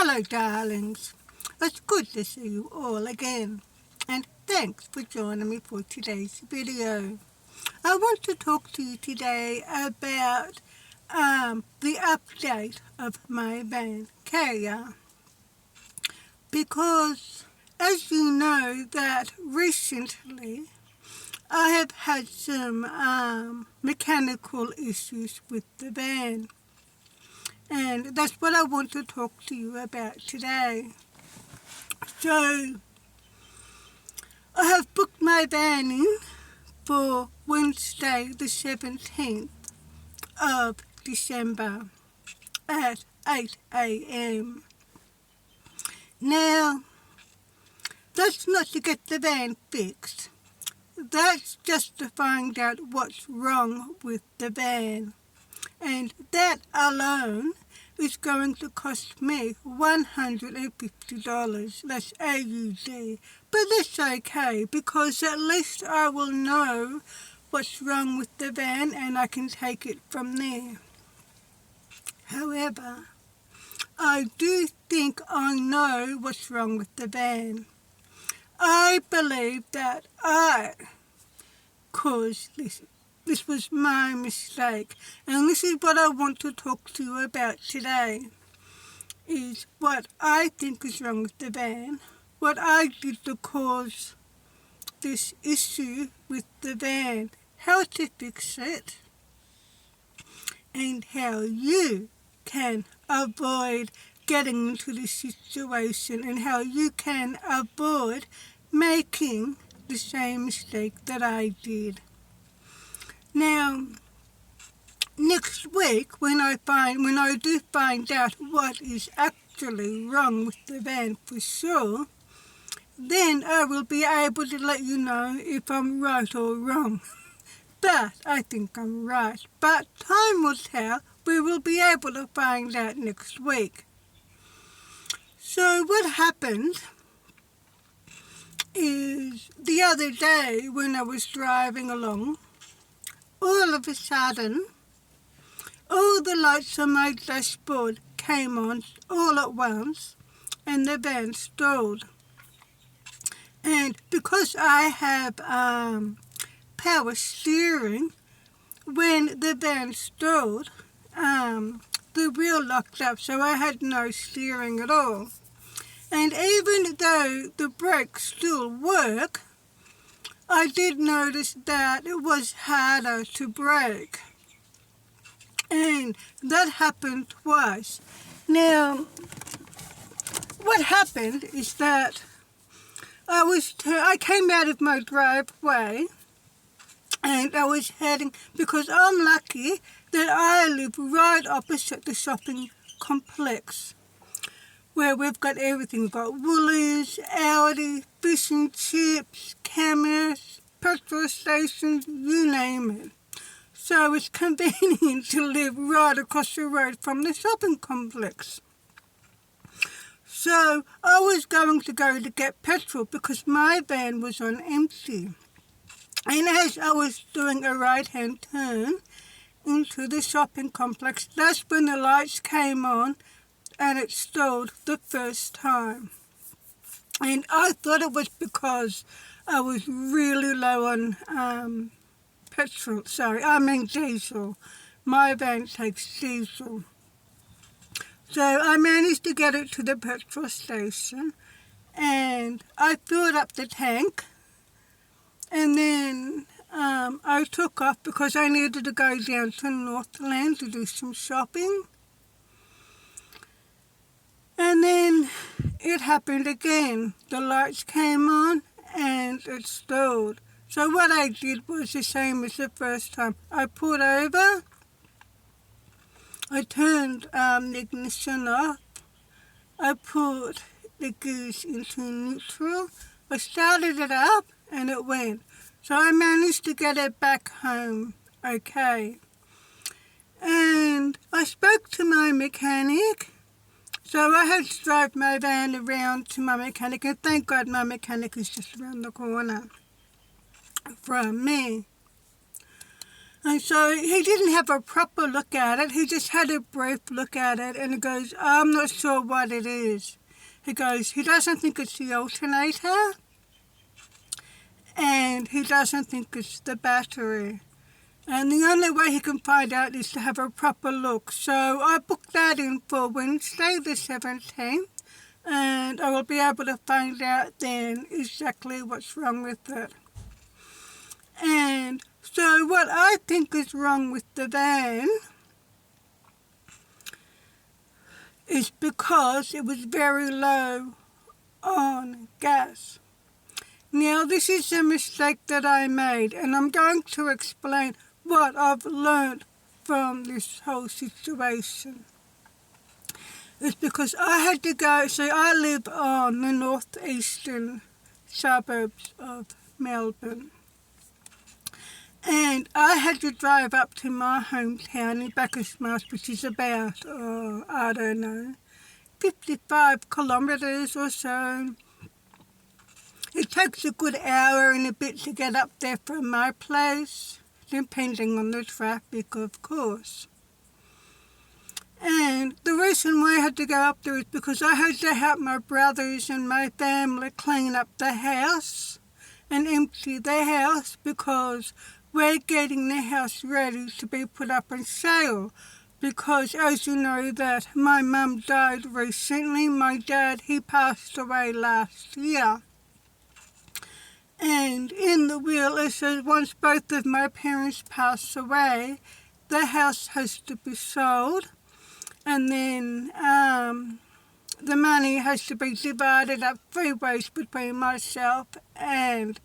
Hello, darlings. It's good to see you all again. And thanks for joining me for today's video. I want to talk to you today about the update of my van Kaia. Because, as you know, that recently I have had some mechanical issues with the van. And that's what I want to talk to you about today. So, I have booked my van in for Wednesday the 17th of December at 8 a.m. Now, that's not to get the van fixed. That's just to find out what's wrong with the van. And that alone is going to cost me $150. That's AUD. But that's okay, because at least I will know what's wrong with the van and I can take it from there. However, I do think I know what's wrong with the van. I believe that I caused this. This was my mistake, and this is what I want to talk to you about today, is what I think is wrong with the van, what I did to cause this issue with the van, how to fix it, and how you can avoid getting into this situation and how you can avoid making the same mistake that I did. Now, next week, when I do find out what is actually wrong with the van for sure, then I will be able to let you know if I'm right or wrong. But I think I'm right. But time will tell. We will be able to find out next week. So what happened is the other day when I was driving along, all of a sudden, all the lights on my dashboard came on all at once and the van stalled. And because I have power steering, when the van stalled, the wheel locked up, so I had no steering at all. And even though the brakes still work, I did notice that it was harder to brake. And that happened twice. Now, what happened is that I came out of my driveway and I was heading, because I'm lucky that I live right opposite the shopping complex, where we've got everything. We've got Woolies, Aldi, fish and chips, cameras, petrol stations, you name it. So it's convenient to live right across the road from the shopping complex. So I was going to go to get petrol because my van was on empty. And as I was doing a right-hand turn into the shopping complex, that's when the lights came on and it stalled the first time. And I thought it was because I was really low on diesel. My van takes diesel. So I managed to get it to the petrol station and I filled up the tank, and then I took off because I needed to go down to Northland to do some shopping. And then it happened again. The lights came on and it stalled. So what I did was the same as the first time. I pulled over, I turned the ignition off, I put the gears into neutral, I started it up and it went. So I managed to get it back home okay. And I spoke to my mechanic. So I had to drive my van around to my mechanic, and thank God my mechanic is just around the corner from me. And so he didn't have a proper look at it. He just had a brief look at it, and he goes, I'm not sure what it is. He goes, he doesn't think it's the alternator, and he doesn't think it's the battery. And the only way he can find out is to have a proper look. So I booked that in for Wednesday the 17th, and I will be able to find out then exactly what's wrong with it. And so what I think is wrong with the van is because it was very low on gas. Now, this is a mistake that I made, and I'm going to explain what I've learned from this whole situation. It's because I had to go, so I live on the northeastern suburbs of Melbourne. And I had to drive up to my hometown in Bacchus, which is about, 55 kilometres or so. It takes a good hour and a bit to get up there from my place, depending on the traffic, of course. And the reason why I had to go up there is because I had to help my brothers and my family clean up the house and empty the house, because we're getting the house ready to be put up on sale. Because, as you know, that my mum died recently. My dad, he passed away last year. And in the will it says once both of my parents pass away, the house has to be sold, and then the money has to be divided up 3 ways between myself and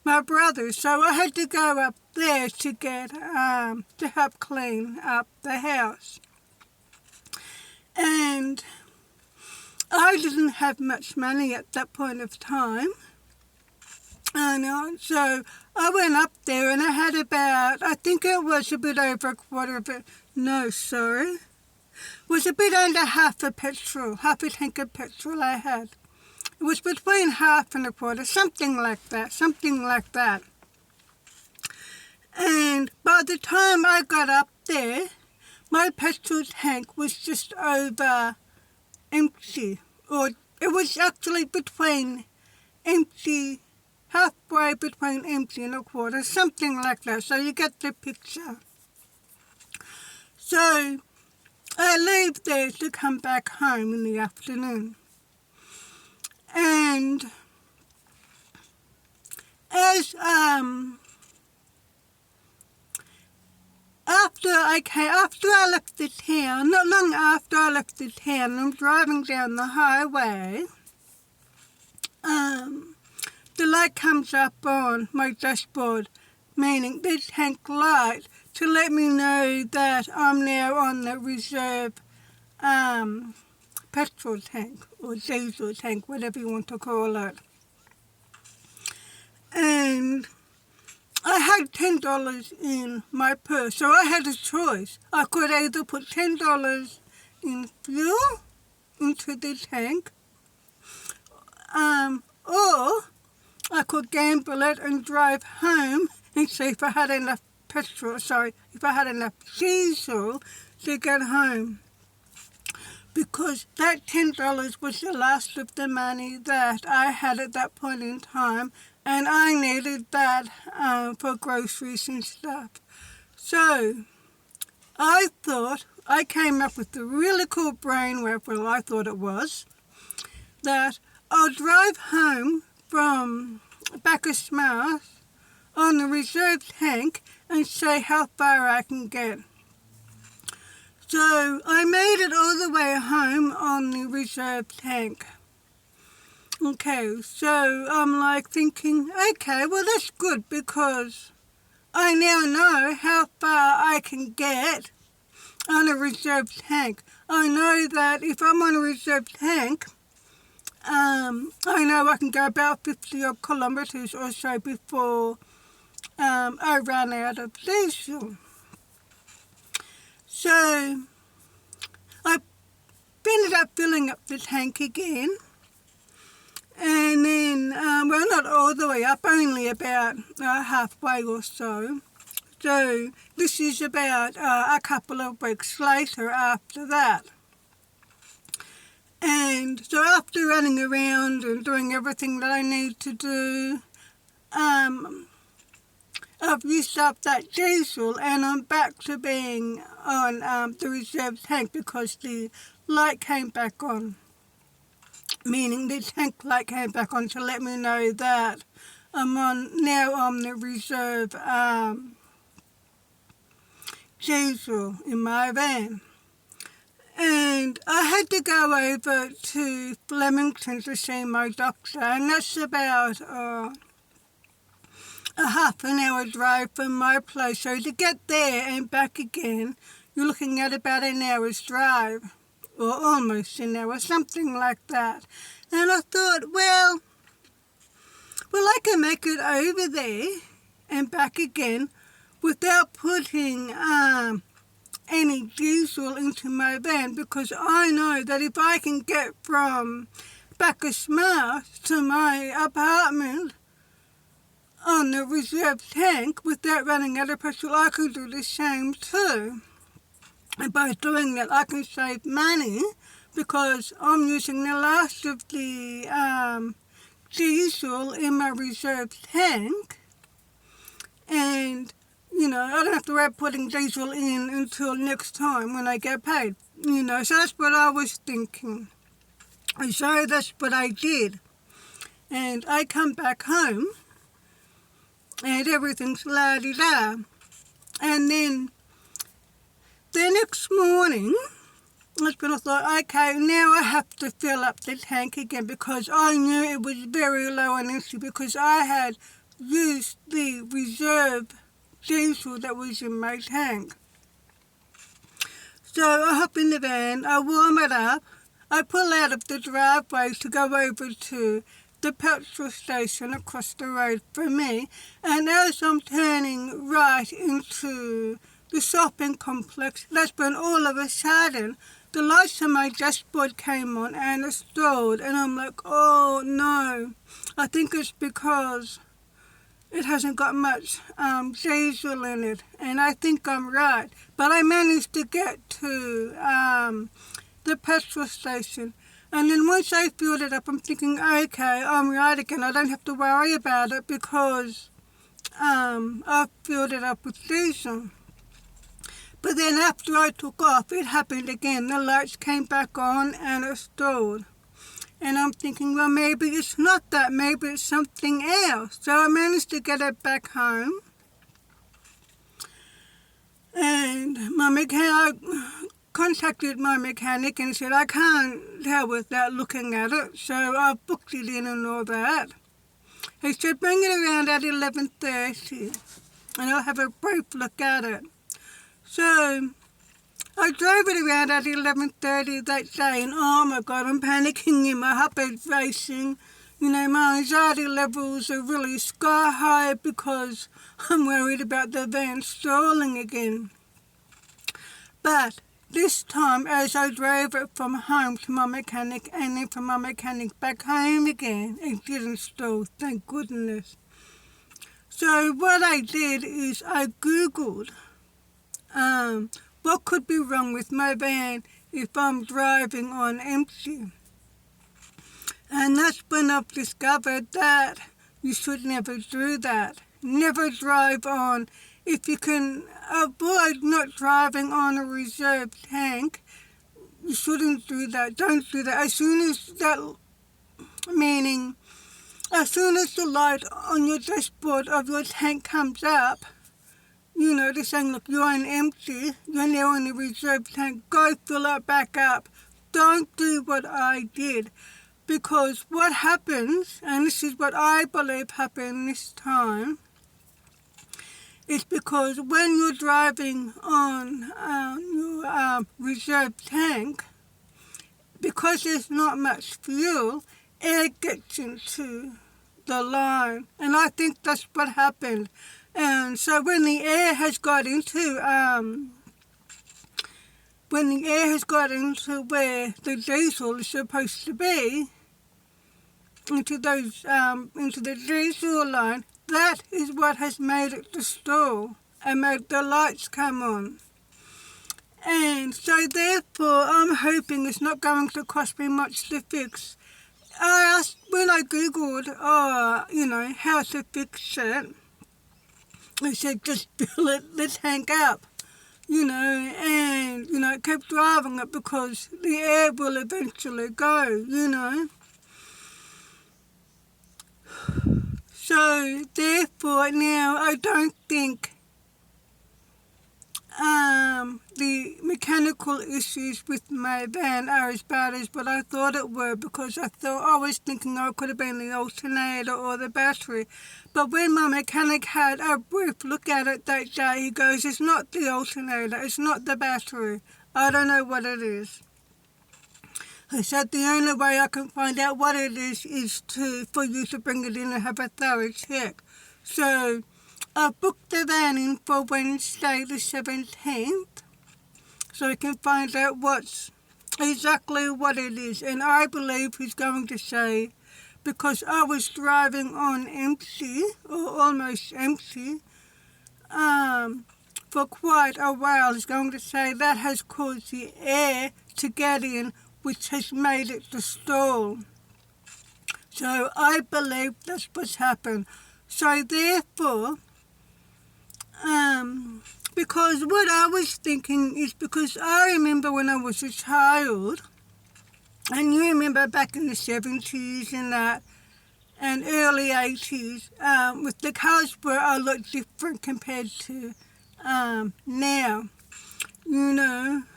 my brother. So I had to go up there to get to help clean up the house. And I didn't have much money at that point of time. So I went up there and I had about, I think it was a bit over a quarter of it. No, sorry. It was a bit under half a tank of petrol I had. It was between half and a quarter, something like that. And by the time I got up there, my petrol tank was just over empty. Or it was actually between empty, halfway between empty and a quarter, something like that. So you get the picture. So I leave there to come back home in the afternoon. And as after I left the town, not long after I left the town, I'm driving down the highway. The light comes up on my dashboard, meaning the tank light, to let me know that I'm now on the reserve petrol tank or diesel tank, whatever you want to call it. And I had $10 in my purse, so I had a choice. I could either put $10 in fuel into the tank, or I could gamble it and drive home and see if I had enough diesel to get home. Because that $10 was the last of the money that I had at that point in time, and I needed that for groceries and stuff. So I came up with a really cool brainwave, well, I thought it was, that I'll drive home from Bacchus on the reserve tank and see how far I can get. So I made it all the way home on the reserve tank. Okay, so I'm like thinking, okay, well that's good, because I now know how far I can get on a reserve tank. I know that if I'm on a reserve tank, I know I can go about 50 odd kilometres or so before I run out of diesel. So I ended up filling up the tank again, and then, well, not all the way up, only about halfway or so, So this is about a couple of weeks later after that. And so after running around and doing everything that I need to do, I've used up that diesel and I'm back to being on the reserve tank because the light came back on. Meaning the tank light came back on to let me know that I'm now on the reserve diesel in my van. And I had to go over to Flemington to see my doctor, and that's about a half an hour drive from my place. So to get there and back again, you're looking at about an hour's drive, or almost an hour, something like that. And I thought, well, I can make it over there and back again without putting any diesel into my van, because I know that if I can get from Bacchus Mouth to my apartment on the reserve tank without running out of petrol, I could do the same too. And by doing that, I can save money because I'm using the last of the diesel in my reserve tank, and I don't have to worry about putting diesel in until next time when I get paid, so that's what I was thinking. And so that's what I did. And I come back home, and everything's la-di-da. And then the next morning, I thought, okay, now I have to fill up the tank again because I knew it was very low on empty because I had used the reserve diesel that was in my tank. So I hop in the van, I warm it up, I pull out of the driveway to go over to the petrol station across the road from me, and as I'm turning right into the shopping complex, that's when all of a sudden the lights on my dashboard came on and it stalled, and I'm like, oh no, I think it's because it hasn't got much diesel in it, and I think I'm right. But I managed to get to the petrol station, and then once I filled it up, I'm thinking, okay, I'm right again. I don't have to worry about it because I filled it up with diesel. But then after I took off, it happened again. The lights came back on and it stalled. And I'm thinking, well, maybe it's not that. Maybe it's something else. So I managed to get it back home. And I contacted my mechanic and he said, I can't tell without looking at it. So I booked it in and all that. He said, bring it around at 11:30 and I'll have a brief look at it. So I drove it around at 11:30 that day, and oh my God, I'm panicking and my heart is racing. My anxiety levels are really sky high because I'm worried about the van stalling again. But this time, as I drove it from home to my mechanic and then from my mechanic back home again, it didn't stall, thank goodness. So what I did is I Googled what could be wrong with my van if I'm driving on empty. And that's when I've discovered that you should never do that. Never drive on. If you can avoid not driving on a reserve tank, you shouldn't do that. Don't do that. As soon as the light on your dashboard of your tank comes up, they're saying, look, you're on empty, you're now in the reserve tank, go fill it back up. Don't do what I did. Because what happens, and this is what I believe happened this time, is because when you're driving on your reserve tank, because there's not much fuel, air gets into the line. And I think that's what happened. And so when the air has got into where the diesel is supposed to be, into the diesel line, that is what has made it to stall. and make the lights come on. And so therefore I'm hoping it's not going to cost me much to fix. I asked, when I googled, how to fix it, I said just fill the tank up, and, keep driving it because the air will eventually go. So therefore now I don't think the mechanical issues with my van are as bad as what I thought it were, because I was thinking it could have been the alternator or the battery. But when my mechanic had a brief look at it that day, he goes, it's not the alternator, it's not the battery. I don't know what it is. He said the only way I can find out what it is for you to bring it in and have a thorough check. So I booked the van in for Wednesday the 17th, so we can find out exactly what it is. And I believe he's going to say, because I was driving on empty, or almost empty, for quite a while, he's going to say that has caused the air to get in, which has made it to stall. So I believe that's what's happened. So therefore, because what I was thinking is, because I remember when I was a child, and you remember back in the 70s and that, and early 80s, with the cars were a lot different compared to now.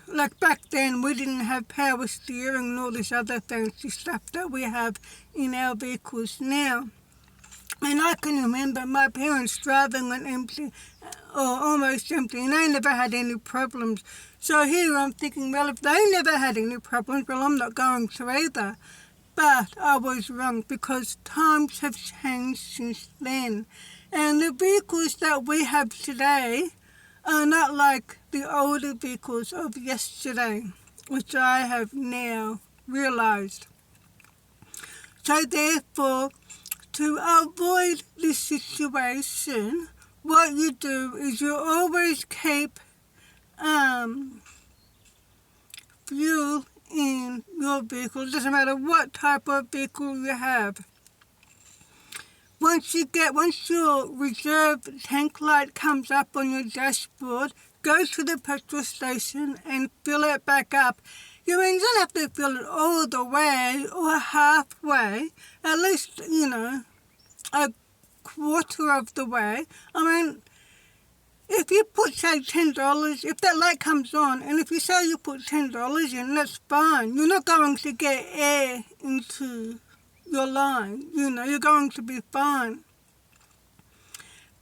Like back then we didn't have power steering and all this other fancy stuff that we have in our vehicles now. And I can remember my parents driving on empty, or almost empty, and they never had any problems. So here I'm thinking, well, if they never had any problems, well, I'm not going to either. But I was wrong, because times have changed since then. And the vehicles that we have today are not like the older vehicles of yesterday, which I have now realised. So therefore, to avoid this situation, what you do is you always keep fuel in your vehicle. It doesn't matter what type of vehicle you have. Once your reserve tank light comes up on your dashboard, go to the petrol station and fill it back up. You don't have to fill it all the way or halfway, at least, a quarter of the way. If you put, say, $10, if that light comes on, and if you say you put $10 in, that's fine. You're not going to get air into your line. You're going to be fine.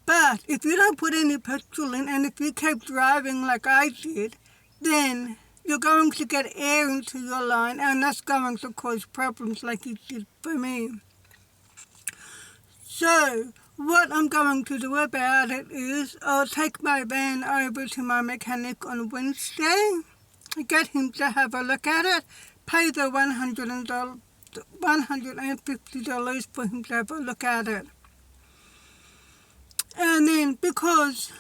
But if you don't put any petrol in, and if you keep driving like I did, then you're going to get air into your line, and that's going to cause problems like it did for me. So what I'm going to do about it is I'll take my van over to my mechanic on Wednesday, get him to have a look at it, pay the $150 for him to have a look at it. And then because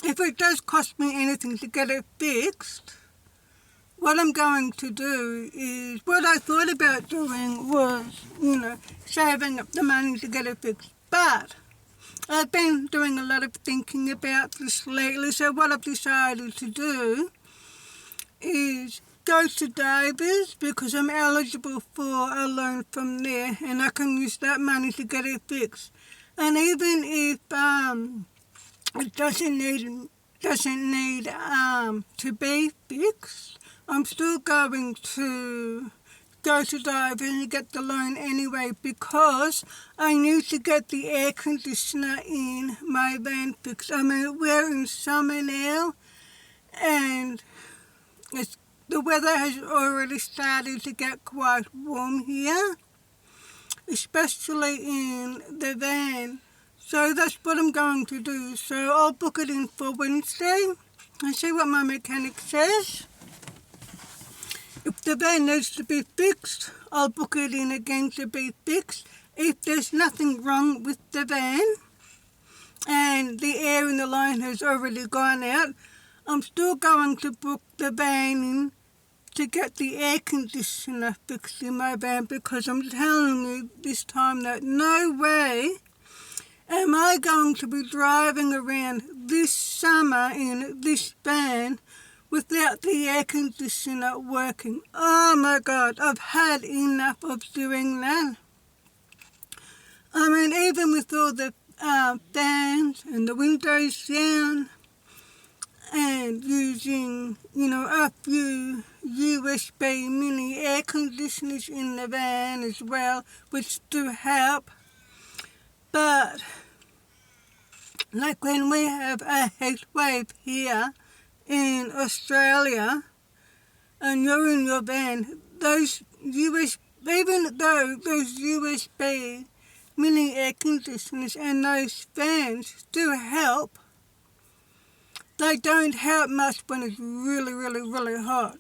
if it does cost me anything to get it fixed, what I'm going to do is, what I thought about doing was, saving up the money to get it fixed. But I've been doing a lot of thinking about this lately, so what I've decided to do is go to Divers, because I'm eligible for a loan from there, and I can use that money to get it fixed. And even if it doesn't need to be fixed, I'm still going to go to Divers and get the loan anyway, because I need to get the air conditioner in my van fixed. We're in summer now, and the weather has already started to get quite warm here, especially in the van. So that's what I'm going to do. So I'll book it in for Wednesday and see what my mechanic says. If the van needs to be fixed, I'll book it in again to be fixed. if there's nothing wrong with the van and the air in the line has already gone out, I'm still going to book the van in to get the air conditioner fixed in my van, because I'm telling you this time that no way am I going to be driving around this summer in this van without the air conditioner working. Oh my God, I've had enough of doing that. I mean, even with all the fans and the windows down and using, a few USB mini air conditioners in the van as well, which do help. But like when we have a heat wave here in Australia and you're in your van, those even though those USB mini air conditioners and those fans do help, they don't help much when it's really, really, really hot.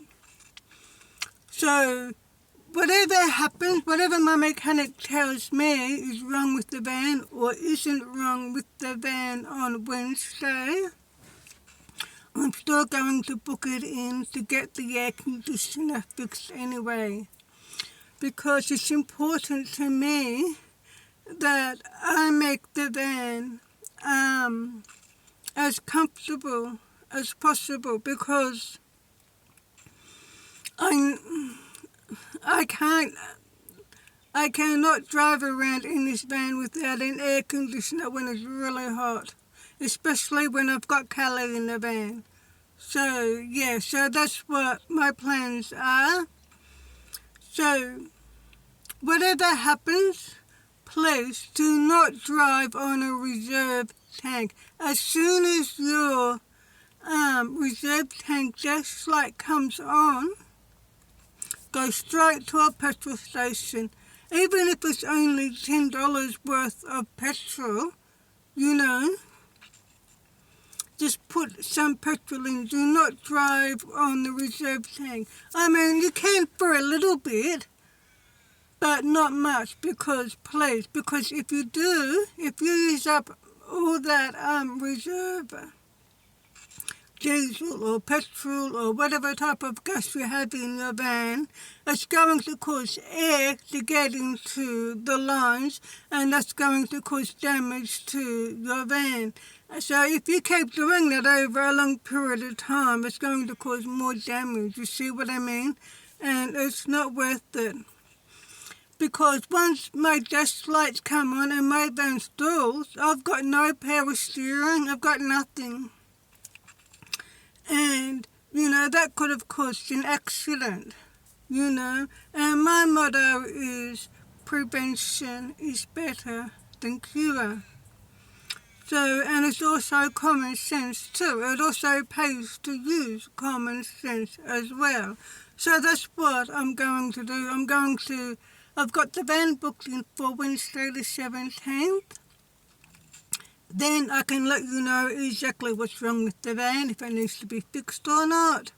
So whatever happens, whatever my mechanic tells me is wrong with the van or isn't wrong with the van on Wednesday, I'm still going to book it in to get the air conditioner fixed anyway. Because it's important to me that I make the van as comfortable as possible, because I cannot drive around in this van without an air conditioner when it's really hot, especially when I've got Callie in the van. So that's what my plans are. So whatever happens, please do not drive on a reserve tank. As soon as your reserve tank gas light comes on, go straight to a petrol station. Even if it's only $10 worth of petrol, just put some petrol in. Do not drive on the reserve tank. I mean, you can for a little bit, but not much, because if you use up all that reserve diesel or petrol or whatever type of gas you have in your van, it's going to cause air to get into the lines, and that's going to cause damage to your van. So if you keep doing that over a long period of time, it's going to cause more damage. You see what I mean? And it's not worth it. Because once my gas lights come on and my van stalls, I've got no power steering, I've got nothing. And, that could have caused an accident, And my motto is prevention is better than cure. So, and it's also common sense too. It also pays to use common sense as well. So that's what I'm going to do. I've got the van booked in for Wednesday the 17th. Then I can let you know exactly what's wrong with the van, if it needs to be fixed or not.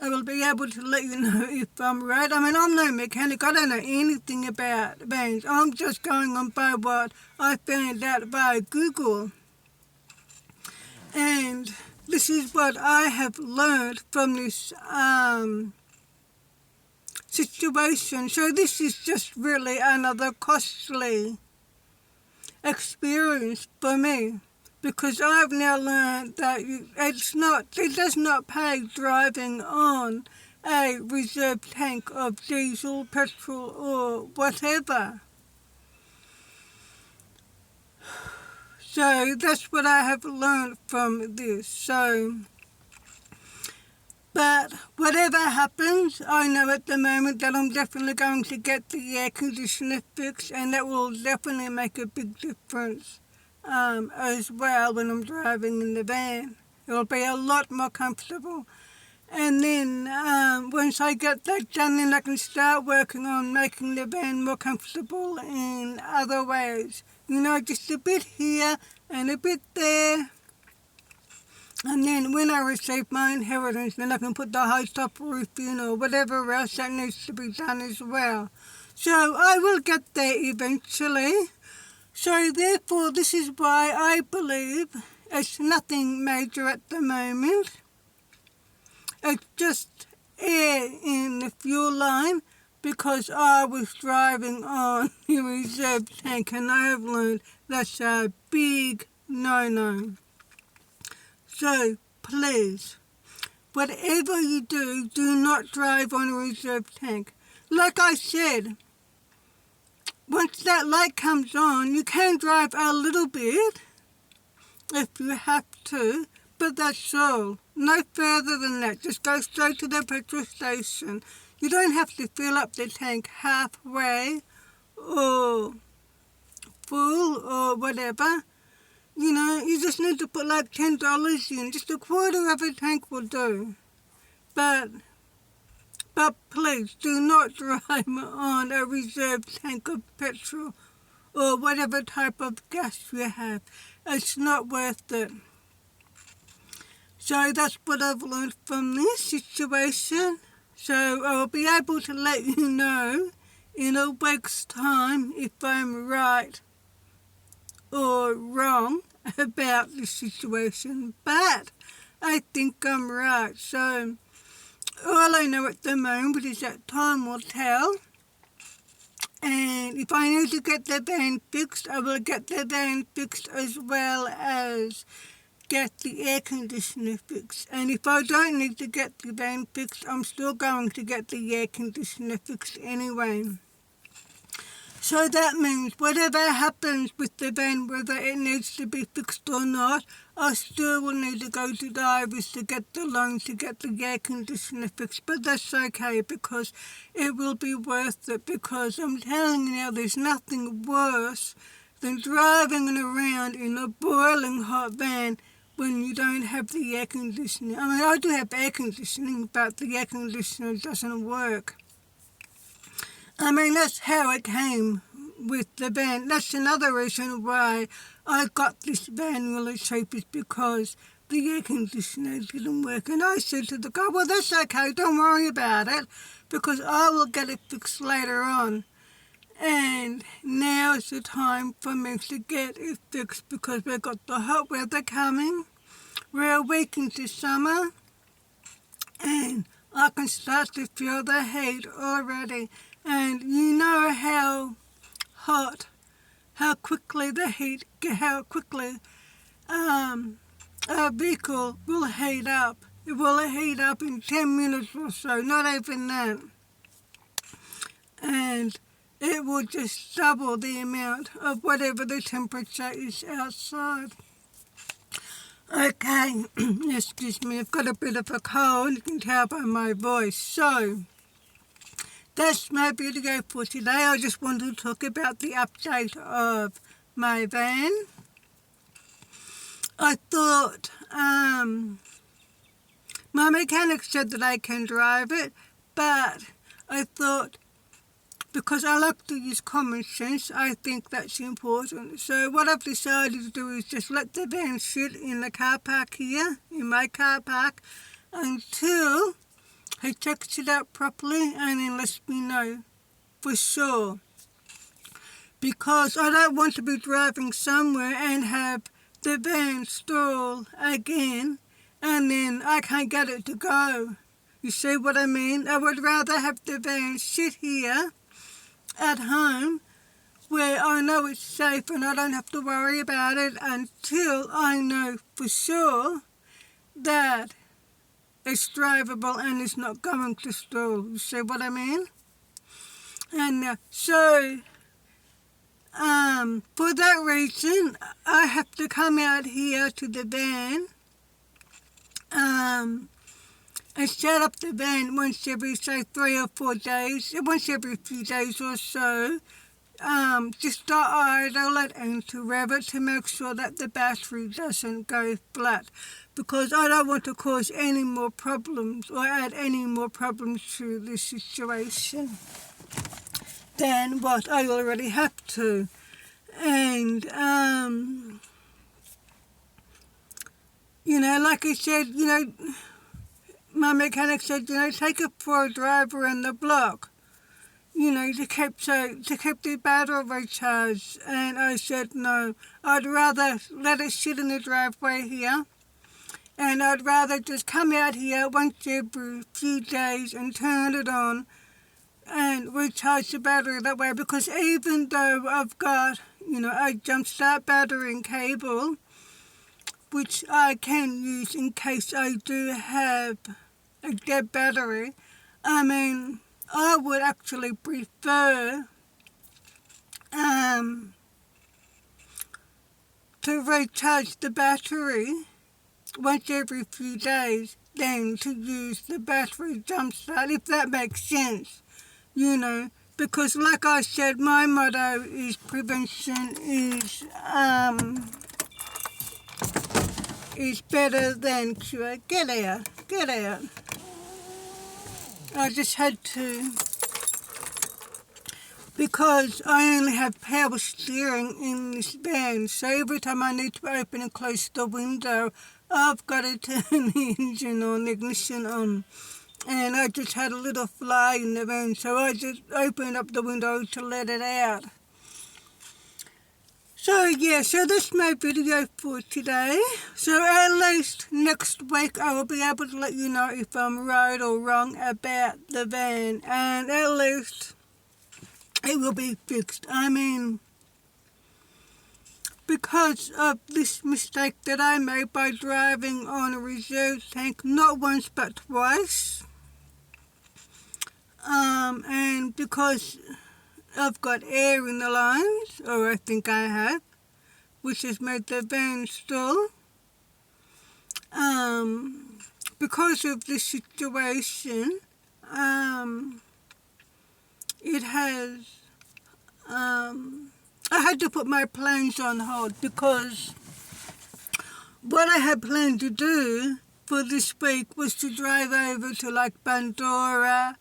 I will be able to let you know if I'm right. I mean, I'm no mechanic. I don't know anything about vans. I'm just going on by what I found out by Google. And this is what I have learned from this situation. So this is just really another costly experience for me, because I've now learned that it does not pay driving on a reserve tank of diesel, petrol or whatever. So that's what I have learned from this. But whatever happens, I know at the moment that I'm definitely going to get the air conditioner fixed, and that will definitely make a big difference as well when I'm driving in the van. It'll be a lot more comfortable. And then once I get that done, then I can start working on making the van more comfortable in other ways. Just a bit here and a bit there. And then when I receive my inheritance, then I can put the high top roof in or whatever else that needs to be done as well. So I will get there eventually. So therefore, this is why I believe it's nothing major at the moment. It's just air in the fuel line because I was driving on the reserve tank, and I have learned that's a big no-no. So please, whatever you do, do not drive on a reserve tank. Like I said, once that light comes on, you can drive a little bit if you have to, but that's all. No further than that. Just go straight to the petrol station. You don't have to fill up the tank halfway or full or whatever. You know, you just need to put like $10 in. Just a quarter of a tank will do. But please do not drive on a reserve tank of petrol or whatever type of gas you have. It's not worth it. So that's what I've learned from this situation. So I'll be able to let you know in a week's time if I'm right or wrong about this situation. But I think I'm right. So all I know at the moment is that time will tell. And if I need to get the van fixed, I will get the van fixed as well as get the air conditioner fixed. And if I don't need to get the van fixed, I'm still going to get the air conditioner fixed anyway. So that means whatever happens with the van, whether it needs to be fixed or not, I still will need to go to the Iris to get the loan to get the air conditioner fixed. But that's okay because it will be worth it, because I'm telling you now, there's nothing worse than driving around in a boiling hot van when you don't have the air conditioning. I mean, I do have air conditioning, but the air conditioner doesn't work. I mean, that's how it came with the van. That's another reason why I got this van really cheap, is because the air conditioner didn't work. And I said to the guy, well, that's okay, don't worry about it, because I will get it fixed later on. And now is the time for me to get it fixed, because we've got the hot weather coming. We're a week into summer, and I can start to feel the heat already. And you know how quickly how quickly a vehicle will heat up. It will heat up in 10 minutes or so, not even that. And it will just double the amount of whatever the temperature is outside. Okay, excuse me, I've got a bit of a cold, you can tell by my voice. So that's my video for today. I just want to talk about the update of my van. I thought, my mechanic said that I can drive it, but I thought, because I like to use common sense, I think that's important. So what I've decided to do is just let the van sit in the car park here, in my car park, until he checks it out properly and then lets me know for sure. Because I don't want to be driving somewhere and have the van stall again and then I can't get it to go. You see what I mean? I would rather have the van sit here at home where I know it's safe and I don't have to worry about it until I know for sure that it's drivable and it's not going to stall. You see what I mean? And so for that reason, I have to come out here to the van and set up the van once every, say, 3 or 4 days, once every few days or so, just to idle it and to rev it to make sure that the battery doesn't go flat, because I don't want to cause any more problems or add any more problems to the situation than what I already have to. And, like I said, my mechanic said, take it for a drive around the block. to keep the battery recharged. And I said no, I'd rather let it sit in the driveway here, and I'd rather just come out here once every few days and turn it on and recharge the battery that way, because even though I've got, a jump start battery and cable, which I can use in case I do have a dead battery, I would actually prefer to recharge the battery once every few days than to use the battery jump start, if that makes sense, because like I said, my motto is prevention is better than cure. Get out. I just had to, because I only have power steering in this van, so every time I need to open and close the window, I've got to turn the engine on, the ignition on. And I just had a little fly in the van, so I just opened up the window to let it out. So that's my video for today. So at least next week I will be able to let you know if I'm right or wrong about the van, and at least it will be fixed. Because of this mistake that I made by driving on a reserve tank, not once but twice, and because I've got air in the lines, or I think I have, which has made the van stall. Because of this situation, it has, I had to put my plans on hold, because what I had planned to do for this week was to drive over to like Bandora,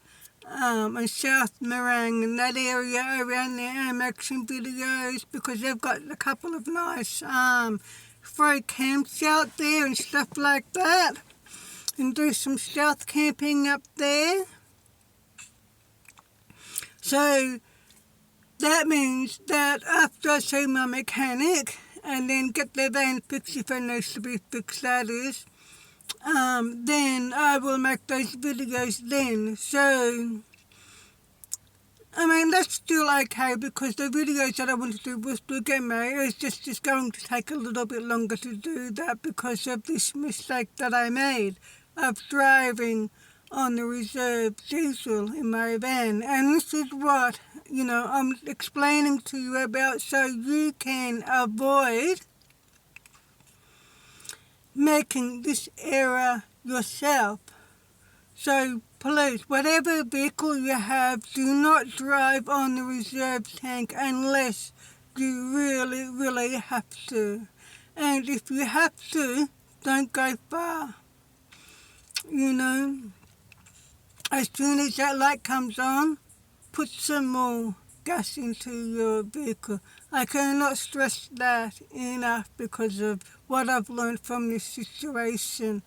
and South Morang and that area around there, and make some videos, because they've got a couple of nice free camps out there and stuff like that, and do some stealth camping up there. So that means that after I see my mechanic and then get the van fixed, if it needs to be fixed, that is, then I will make those videos then. So, that's still okay, because the videos that I want to do will still get made. It's just going to take a little bit longer to do that because of this mistake that I made of driving on the reserve diesel in my van. And this is what, I'm explaining to you about, so you can avoid making this error yourself. So please, whatever vehicle you have, do not drive on the reserve tank unless you really, really have to. And if you have to, don't go far. As soon as that light comes on, put some more gas into your vehicle. I cannot stress that enough because of what I've learned from this situation.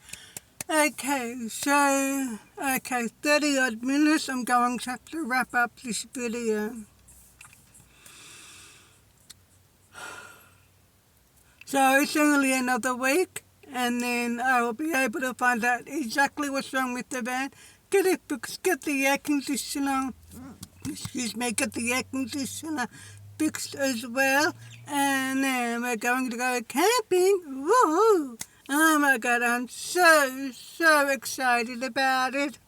Okay, 30 odd minutes. I'm going to have to wrap up this video. So it's only another week, and then I will be able to find out exactly what's wrong with the van, get it fixed, get the air conditioner fixed as well, and then we're going to go camping. Woo! Oh my God, I'm so excited about it.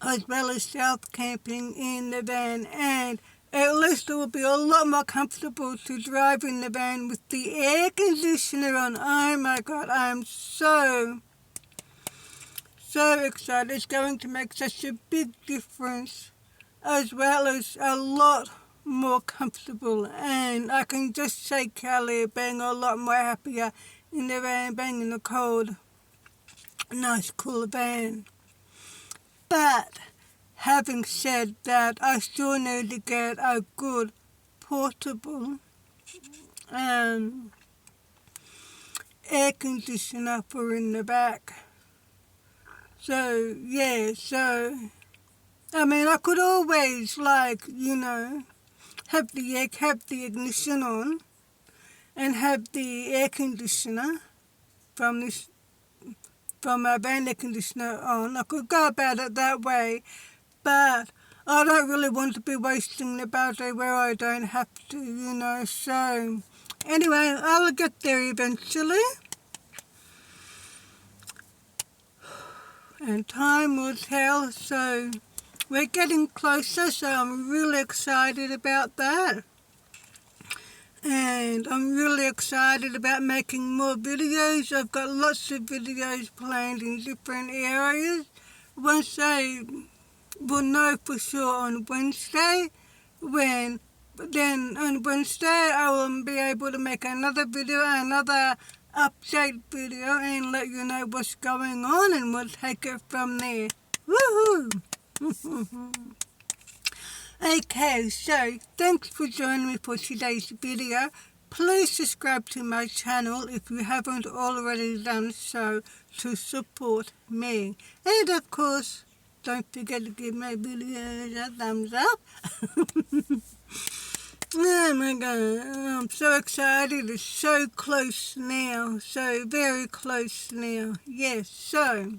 As well as stealth camping in the van, and at least it will be a lot more comfortable to drive in the van with the air conditioner on. Oh my God, I'm so excited. It's going to make such a big difference, as well as a lot more comfortable. And I can just say Kelly being a lot more happier in the van, being in the cold, nice cool van. But having said that, I still need to get a good portable air conditioner for in the back. So I mean, I could always, like, have the ignition on and have the air conditioner from this from my van air conditioner on. I could go about it that way, but I don't really want to be wasting the battery where I don't have to. So anyway, I'll get there eventually. And time will tell, so we're getting closer, so I'm really excited about that. And I'm really excited about making more videos. I've got lots of videos planned in different areas. Once I will know for sure on Wednesday, then on Wednesday I will be able to make another video, another update video, and let you know what's going on, and we'll take it from there. Woohoo! Okay, so thanks for joining me for today's video. Please subscribe to my channel if you haven't already done so to support me. And of course, don't forget to give my videos a thumbs up. Oh my god, I'm so excited. It's so close now. So very close now. Yes, so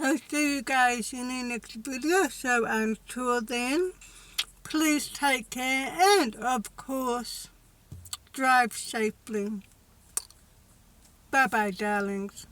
I'll see you guys in the next video. So until then, please take care and, of course, drive safely. Bye-bye, darlings.